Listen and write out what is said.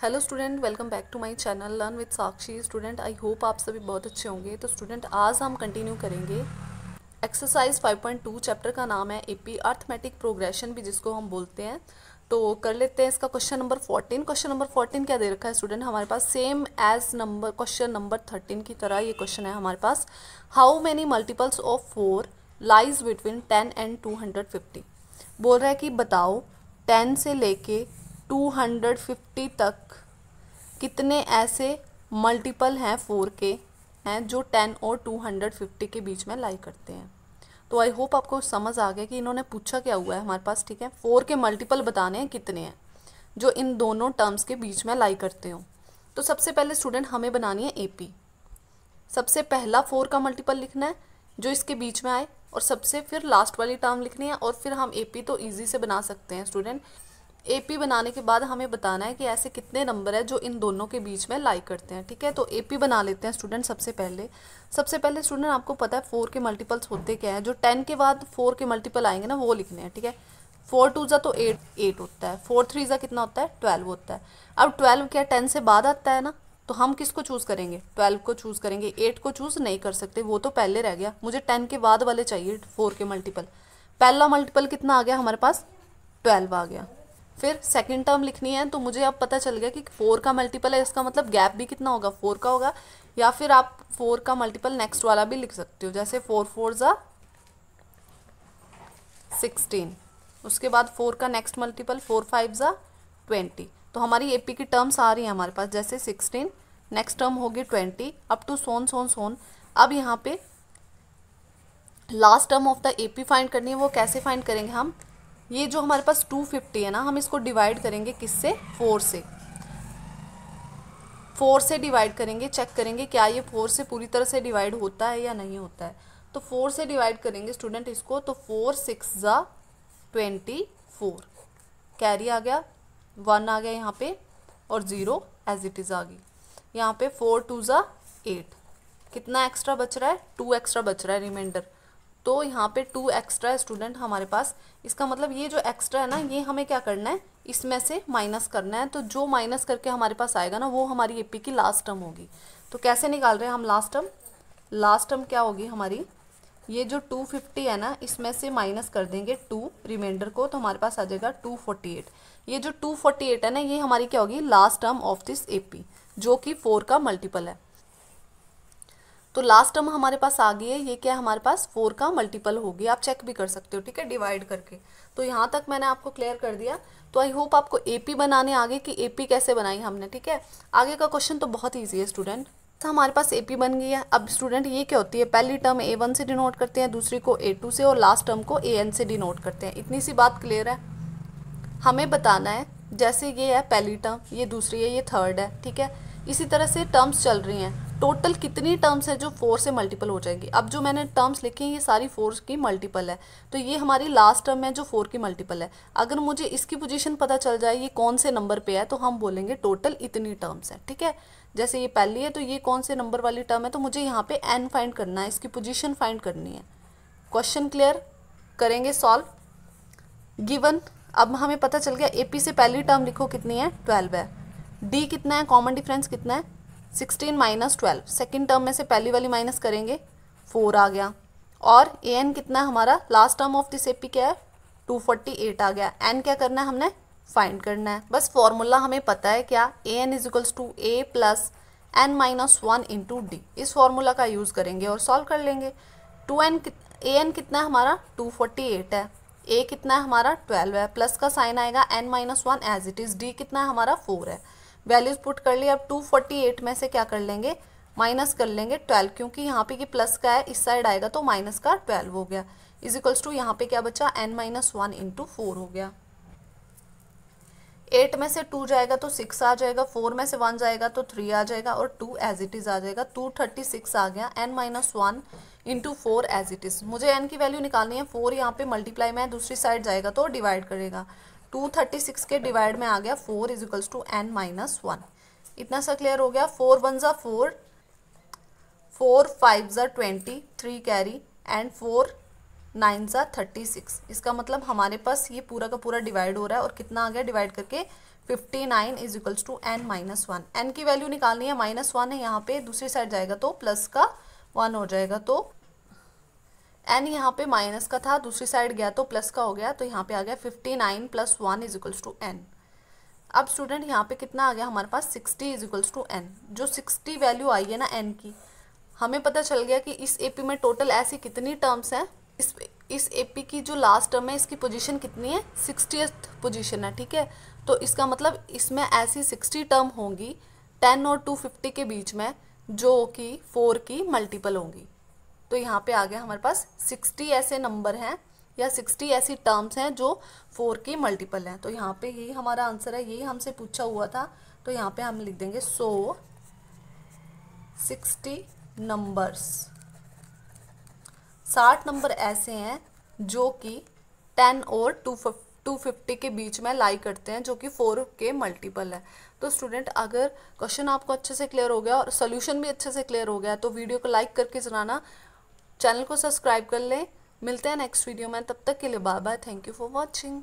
Hello student, welcome back to my channel learn with Sakshi. Student, I hope आप सभी बहुत अच्छे होंगे। तो स्टूडेंट, आज हम कंटिन्यू करेंगे एक्सरसाइज 5.2। चैप्टर का नाम है एपी अर्थमेटिक प्रोग्रेशन भी जिसको हम बोलते हैं। तो कर लेते हैं इसका क्वेश्चन नंबर 14। क्वेश्चन नंबर 14 क्या दे रखा है स्टूडेंट हमारे पास? Same as number question number 13 की तरह ये क्वेश्चन है हमारे पास। How many multiples of 4 lies between 10 and 250? बोल रहा है कि बताओ 10 से लेके 250 तक कितने ऐसे मल्टीपल हैं 4 के हैं जो 10 और 250 के बीच में लाई करते हैं। तो आई होप आपको समझ आ गया कि इन्होंने पूछा क्या हुआ है हमारे पास। ठीक है, 4 के मल्टीपल बताने हैं कितने हैं जो इन दोनों टर्म्स के बीच में लाई करते हो। तो सबसे पहले स्टूडेंट हमें बनानी है एपी। सबसे पहला 4 का मल्टीपल लिखना है जो इसके बीच में आए, और सबसे फिर लास्ट वाली टर्म लिखनी है, और फिर हम एपी तो ईजी से बना सकते हैं स्टूडेंट। एपी बनाने के बाद हमें बताना है कि ऐसे कितने नंबर है जो इन दोनों के बीच में लाई करते हैं। ठीक है, तो एपी बना लेते हैं स्टूडेंट। सबसे पहले स्टूडेंट आपको पता है 4 के मल्टीपल्स होते क्या है। जो 10 के बाद 4 के मल्टीपल आएंगे ना वो लिखने हैं। ठीक है, 4 2 ज़ा तो 8 होता है, 4 3 ज़ा कितना होता है 12 होता है। अब 12 क्या 10 से बाद आता है ना, तो हम किसको चूज़ करेंगे? 12 को चूज़ करेंगे। 8 को चूज़ नहीं कर सकते, वो तो पहले रह गया। मुझे 10 के बाद वाले चाहिए 4 के मल्टीपल। पहला मल्टीपल कितना आ गया हमारे पास? 12 आ गया। फिर सेकंड टर्म लिखनी है, तो मुझे अब पता चल गया कि 4 का मल्टीपल है, इसका मतलब गैप भी कितना होगा 4 का होगा। या फिर आप 4 का मल्टीपल नेक्स्ट वाला भी लिख सकते हो, जैसे 4 4 ज़ा 16। उसके बाद 4 का नेक्स्ट मल्टीपल 4 5 ज़ा 20। तो हमारी एपी की टर्म्स आ रही हैं हमारे पास, जैसे 16, नेक्स्ट टर्म होगी 20, अप टू सोन। अब यहाँ पे last term of the AP find करनी है। वो कैसे फाइंड करेंगे हम? ये जो हमारे पास 250 है ना, हम इसको डिवाइड करेंगे किससे? 4 से। 4 से डिवाइड करेंगे, चेक करेंगे क्या ये 4 से पूरी तरह से डिवाइड होता है या नहीं होता है। तो 4 से डिवाइड करेंगे स्टूडेंट इसको, तो 4 6 ज़ा 24, कैरी आ गया, 1 आ गया यहाँ पे, और 0 एज इट इज़ आ गई। यहाँ पे 4 2 ज़ा 8, कितना एक्स्ट्रा बच रहा है? 2 एक्स्ट्रा बच रहा है रिमाइंडर। तो यहाँ पे 2 एक्स्ट्रा है स्टूडेंट हमारे पास। इसका मतलब ये जो एक्स्ट्रा है ना, ये हमें क्या करना है? इसमें से माइनस करना है। तो जो माइनस करके हमारे पास आएगा ना, वो हमारी एपी की लास्ट टर्म होगी। तो कैसे निकाल रहे हैं हम लास्ट टर्म? लास्ट टर्म क्या होगी हमारी? ये जो 250 है ना, इसमें से माइनस कर देंगे 2 रिमाइंडर को, तो हमारे पास आ जाएगा 248। ये जो 248 है ना, ये हमारी क्या होगी? Last term of this AP, जो कि 4 का मल्टीपल है। तो लास्ट टर्म हमारे पास आ गई है, ये क्या है हमारे पास? 4 का मल्टीपल होगी। आप चेक भी कर सकते हो, ठीक है, डिवाइड करके। तो यहाँ तक मैंने आपको क्लियर कर दिया। तो आई होप आपको एपी बनाने आगे कि एपी कैसे बनाई हमने। ठीक है, आगे का क्वेश्चन तो बहुत ईजी है स्टूडेंट। तो हमारे पास एपी बन गई है। अब स्टूडेंट ये क्या होती है? पहली टर्म A1 से डिनोट करते हैं, दूसरी को A2 से, और लास्ट टर्म को AN से डिनोट करते हैं। इतनी सी बात क्लियर है। हमें बताना है, जैसे ये है पहली टर्म, ये दूसरी है, ये थर्ड है। ठीक है, इसी तरह से टर्म्स चल रही हैं। टोटल कितनी टर्म्स है जो 4 से मल्टीपल हो जाएगी? अब जो मैंने टर्म्स लिखी हैं ये सारी 4 की मल्टीपल है। तो ये हमारी लास्ट टर्म है जो 4 की मल्टीपल है। अगर मुझे इसकी पोजीशन पता चल जाए ये कौन से नंबर पे है, तो हम बोलेंगे टोटल इतनी टर्म्स है। ठीक है, जैसे ये पहली है तो ये कौन से नंबर वाली टर्म है, तो मुझे यहाँ पे n फाइंड करना है, इसकी पोजीशन फाइंड करनी है। Question clear? करेंगे सॉल्व। गिवन, अब हमें पता चल गया एपी से पहली टर्म लिखो कितनी है? 12 है। डी कितना है? कॉमन डिफरेंस कितना है? 16 माइनस 12। सेकेंड टर्म में से पहली वाली माइनस करेंगे, 4 आ गया। और ए एन कितना है हमारा? Last term of this AP क्या है? 248 आ गया। एन क्या करना है हमने? फाइंड करना है। बस फॉर्मूला हमें पता है क्या? A N is equals to A plus N minus 1 into D. इस फॉर्मूला का यूज़ करेंगे और सॉल्व कर लेंगे। ए एन कितना है हमारा? 248 है। ए कितना है हमारा? 12 है। प्लस का साइन आएगा, n minus 1 as it is. D कितना है हमारा? 4 है। वैल्यूज पुट कर ली। अब 248 में से क्या कर लेंगे? माइनस कर लेंगे 12, क्योंकि यहाँ पे ये प्लस का है, इस साइड आएगा तो माइनस का 12 हो गया। इज इक्वल्स टू यहाँ पे क्या बचा? n माइनस 1 इंटू 4 हो गया। 8 में से 2 जाएगा तो 6 आ जाएगा, 4 में से 1 जाएगा तो 3 आ जाएगा, और 2 एज इट इज़ आ जाएगा। 236 आ गया। n minus 1 into 4 as it is. मुझे n की वैल्यू निकालनी है। 4 यहाँ पे मल्टीप्लाई में है, दूसरी साइड जाएगा तो डिवाइड करेगा। 236 के डिवाइड में आ गया 4 is equals to n minus 1। इतना सा क्लियर हो गया। 4 1 ज़ा 4, 4 5 ज़ा 20, 3 कैरी, एंड 4 9 ज़ा 36। इसका मतलब हमारे पास ये पूरा का पूरा डिवाइड हो रहा है, और कितना आ गया डिवाइड करके? 59 is equals to n minus 1। N की वैल्यू निकालनी है, -1 है यहाँ पे, दूसरी साइड जाएगा तो प्लस का 1 हो जाएगा, तो n यहाँ पे माइनस का था, दूसरी साइड गया तो प्लस का हो गया, तो यहाँ पे आ गया 59 + 1 इज इक्वल्स टू n। अब स्टूडेंट यहाँ पे कितना आ गया हमारे पास 60 इज इक्वल्स टू n। जो 60 वैल्यू आई है ना n की, हमें पता चल गया कि इस एपी में टोटल ऐसी कितनी टर्म्स हैं। इस एपी की जो लास्ट टर्म है इसकी पोजीशन कितनी है, 60th पोजीशन है, ठीक है। तो इसका मतलब इसमें ऐसी 60 टर्म होंगी 10 और 250 के बीच में, जो कि 4 की मल्टीपल होंगी। तो यहाँ पे आ गया हमारे पास 60 ऐसे नंबर हैं या 60 ऐसी टर्म्स हैं जो 4 की मल्टीपल हैं। तो यहाँ पे यही हमारा आंसर है, यही हमसे पूछा हुआ था। तो यहाँ पे हम लिख देंगे 60 नंबर्स, 60 नंबर ऐसे हैं जो कि 10 और 250 के बीच में लाई करते हैं, जो कि 4 के मल्टीपल है। तो स्टूडेंट, अगर क्वेश्चन आपको अच्छे से क्लियर हो गया और सोल्यूशन भी अच्छे से क्लियर हो गया तो वीडियो को लाइक करके जनाना, चैनल को सब्सक्राइब कर लें। मिलते हैं नेक्स्ट वीडियो में, तब तक के लिए bye bye, thank you for watching.